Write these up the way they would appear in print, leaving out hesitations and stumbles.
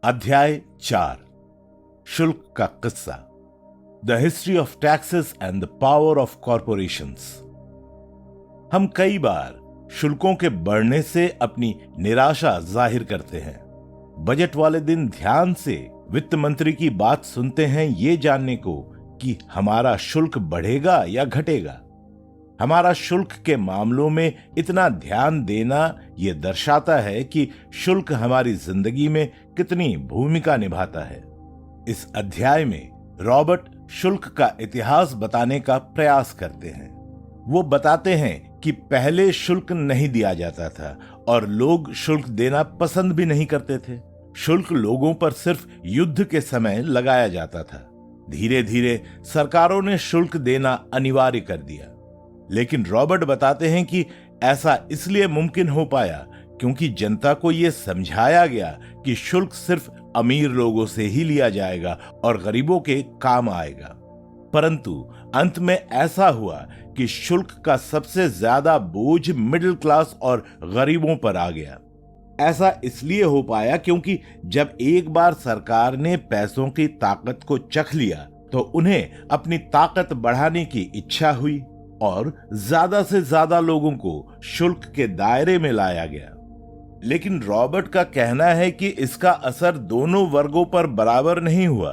अध्याय 4 शुल्क का किस्सा। The history of taxes and the power of corporations. हम कई बार शुल्कों के बढ़ने से अपनी निराशा जाहिर करते हैं। बजट वाले दिन ध्यान से वित्त मंत्री की बात सुनते हैं ये जानने को कि हमारा शुल्क बढ़ेगा या घटेगा। हमारा शुल्क के मामलों में इतना ध्यान देना यह दर्शाता है कि शुल्क हमारी जिंदगी में कितनी भूमिका निभाता है। इस अध्याय में रॉबर्ट शुल्क का इतिहास बताने का प्रयास करते हैं। वो बताते हैं कि पहले शुल्क नहीं दिया जाता था और लोग शुल्क देना पसंद भी नहीं करते थे। शुल्क लोगों पर सिर्फ युद्ध के समय लगाया जाता था। धीरे धीरे सरकारों ने शुल्क देना अनिवार्य कर दिया। लेकिन रॉबर्ट बताते हैं कि ऐसा इसलिए मुमकिन हो पाया क्योंकि जनता को यह समझाया गया कि शुल्क सिर्फ अमीर लोगों से ही लिया जाएगा और गरीबों के काम आएगा। परंतु अंत में ऐसा हुआ कि शुल्क का सबसे ज्यादा बोझ मिडिल क्लास और गरीबों पर आ गया। ऐसा इसलिए हो पाया क्योंकि जब एक बार सरकार ने पैसों की ताकत को चख लिया तो उन्हें अपनी ताकत बढ़ाने की इच्छा हुई और ज्यादा से ज्यादा लोगों को शुल्क के दायरे में लाया गया। लेकिन रॉबर्ट का कहना है कि इसका असर दोनों वर्गों पर बराबर नहीं हुआ।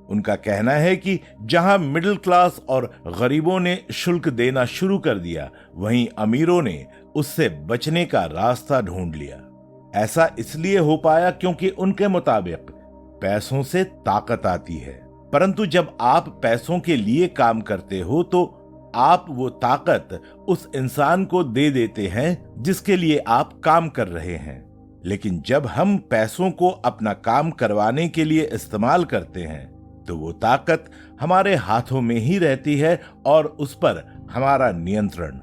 उनका कहना है कि जहां मिडिल क्लास और गरीबों ने शुल्क देना शुरू कर दिया, वहीं अमीरों ने उससे बचने का रास्ता ढूंढ लिया। ऐसा इसलिए हो पाया क्योंकि उनके मुताबिक पैसों से ताकत आती है, परंतु जब आप पैसों के लिए काम करते हो तो आप वो ताकत उस इंसान को दे देते हैं जिसके लिए आप काम कर रहे हैं। लेकिन जब हम पैसों को अपना काम करवाने के लिए इस्तेमाल करते हैं तो वो ताकत हमारे हाथों में ही रहती है और उस पर हमारा नियंत्रण।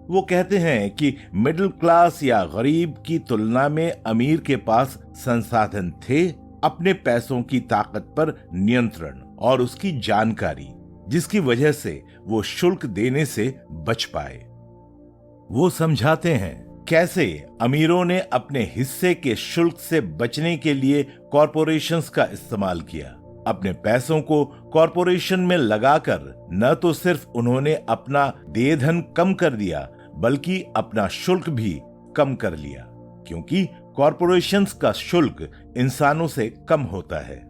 वो कहते हैं कि मिडिल क्लास या गरीब की तुलना में अमीर के पास संसाधन थे अपने पैसों की ताकत पर नियंत्रण और उसकी जानकारी, जिसकी वजह से वो शुल्क देने से बच पाए। वो समझाते हैं कैसे अमीरों ने अपने हिस्से के शुल्क से बचने के लिए कॉरपोरेशंस का इस्तेमाल किया। अपने पैसों को कॉरपोरेशन में लगाकर न तो सिर्फ उन्होंने अपना देय धन कम कर दिया बल्कि अपना शुल्क भी कम कर लिया, क्योंकि कॉरपोरेशंस का शुल्क इंसानों से कम होता है।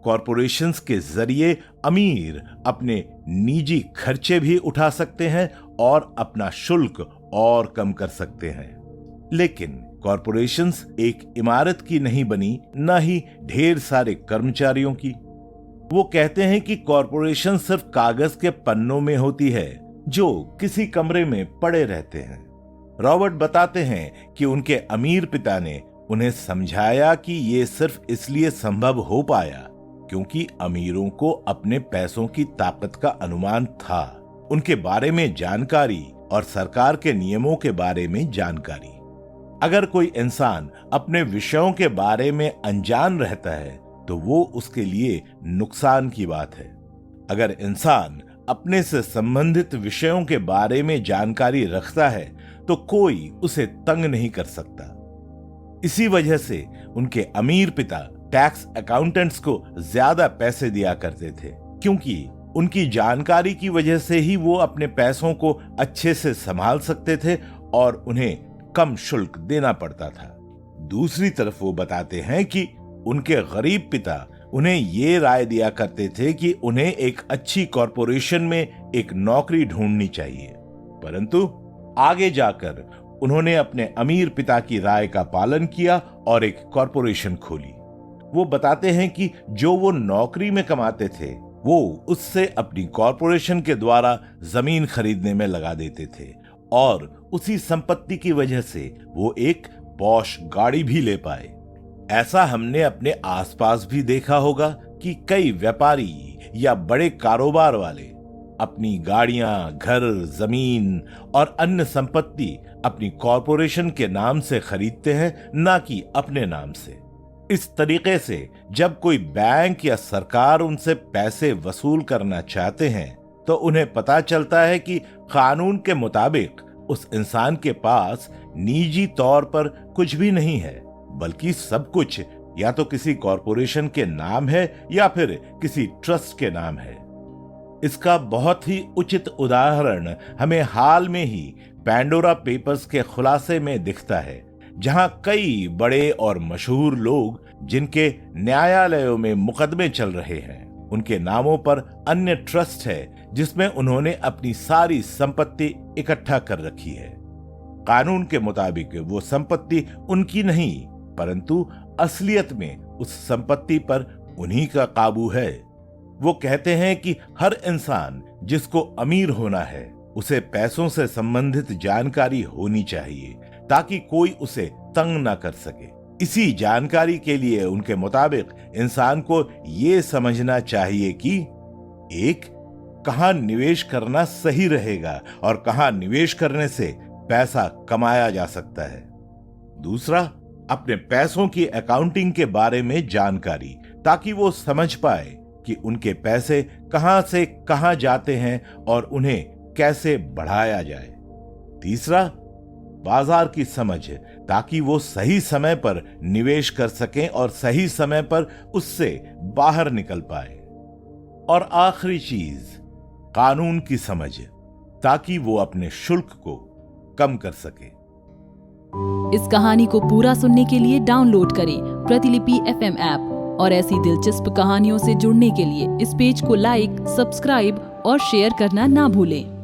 कॉरपोरेशंस के जरिए अमीर अपने निजी खर्चे भी उठा सकते हैं और अपना शुल्क और कम कर सकते हैं। लेकिन कॉरपोरेशंस एक इमारत की नहीं बनी, न ही ढेर सारे कर्मचारियों की। वो कहते हैं कि कॉरपोरेशन सिर्फ कागज के पन्नों में होती है जो किसी कमरे में पड़े रहते हैं। रॉबर्ट बताते हैं कि उनके अमीर पिता ने उन्हें समझाया कि ये सिर्फ इसलिए संभव हो पाया क्योंकि अमीरों को अपने पैसों की ताकत का अनुमान था, उनके बारे में जानकारी और सरकार के नियमों के बारे में जानकारी। अगर कोई इंसान अपने विषयों के बारे में अनजान रहता है तो वो उसके लिए नुकसान की बात है। अगर इंसान अपने से संबंधित विषयों के बारे में जानकारी रखता है तो कोई उसे तंग नहीं कर सकता। इसी वजह से उनके अमीर पिता टैक्स अकाउंटेंट्स को ज्यादा पैसे दिया करते थे, क्योंकि उनकी जानकारी की वजह से ही वो अपने पैसों को अच्छे से संभाल सकते थे और उन्हें कम शुल्क देना पड़ता था। दूसरी तरफ वो बताते हैं कि उनके गरीब पिता उन्हें ये राय दिया करते थे कि उन्हें एक अच्छी कॉरपोरेशन में एक नौकरी ढूंढनी चाहिए, परंतु आगे जाकर उन्होंने अपने अमीर पिता की राय का पालन किया और एक कॉरपोरेशन खोली। वो बताते हैं कि जो वो नौकरी में कमाते थे वो उससे अपनी कॉरपोरेशन के द्वारा जमीन खरीदने में लगा देते थे और उसी संपत्ति की वजह से वो एक पॉश गाड़ी भी ले पाए। ऐसा हमने अपने आसपास भी देखा होगा कि कई व्यापारी या बड़े कारोबार वाले अपनी गाड़ियां, घर, जमीन और अन्य संपत्ति अपनी कॉरपोरेशन के नाम से खरीदते हैं, ना कि अपने नाम से। इस तरीके से जब कोई बैंक या सरकार उनसे पैसे वसूल करना चाहते हैं तो उन्हें पता चलता है कि कानून के मुताबिक उस इंसान के पास निजी तौर पर कुछ भी नहीं है, बल्कि सब कुछ या तो किसी कॉरपोरेशन के नाम है या फिर किसी ट्रस्ट के नाम है। इसका बहुत ही उचित उदाहरण हमें हाल में ही पैंडोरा पेपर्स के खुलासे में दिखता है, जहां कई बड़े और मशहूर लोग जिनके न्यायालयों में मुकदमे चल रहे हैं, उनके नामों पर अन्य ट्रस्ट है जिसमें उन्होंने अपनी सारी संपत्ति इकट्ठा कर रखी है। कानून के मुताबिक वो संपत्ति उनकी नहीं, परंतु असलियत में उस संपत्ति पर उन्हीं का काबू है। वो कहते हैं कि हर इंसान जिसको अमीर होना है उसे पैसों से संबंधित जानकारी होनी चाहिए ताकि कोई उसे तंग ना कर सके। इसी जानकारी के लिए उनके मुताबिक इंसान को ये समझना चाहिए कि एक, कहां निवेश करना सही रहेगा और कहां निवेश करने से पैसा कमाया जा सकता है। दूसरा, अपने पैसों की अकाउंटिंग के बारे में जानकारी, ताकि वो समझ पाए कि उनके पैसे कहां से कहां जाते हैं और उन्हें कैसे बढ़ाया जाए। तीसरा, बाजार की समझ, ताकि वो सही समय पर निवेश कर सकें और सही समय पर उससे बाहर निकल पाए। और आखिरी चीज, कानून की समझ, ताकि वो अपने शुल्क को कम कर सके। इस कहानी को पूरा सुनने के लिए डाउनलोड करें प्रतिलिपि FM ऐप और ऐसी दिलचस्प कहानियों से जुड़ने के लिए इस पेज को लाइक, सब्सक्राइब और शेयर करना ना भूलें।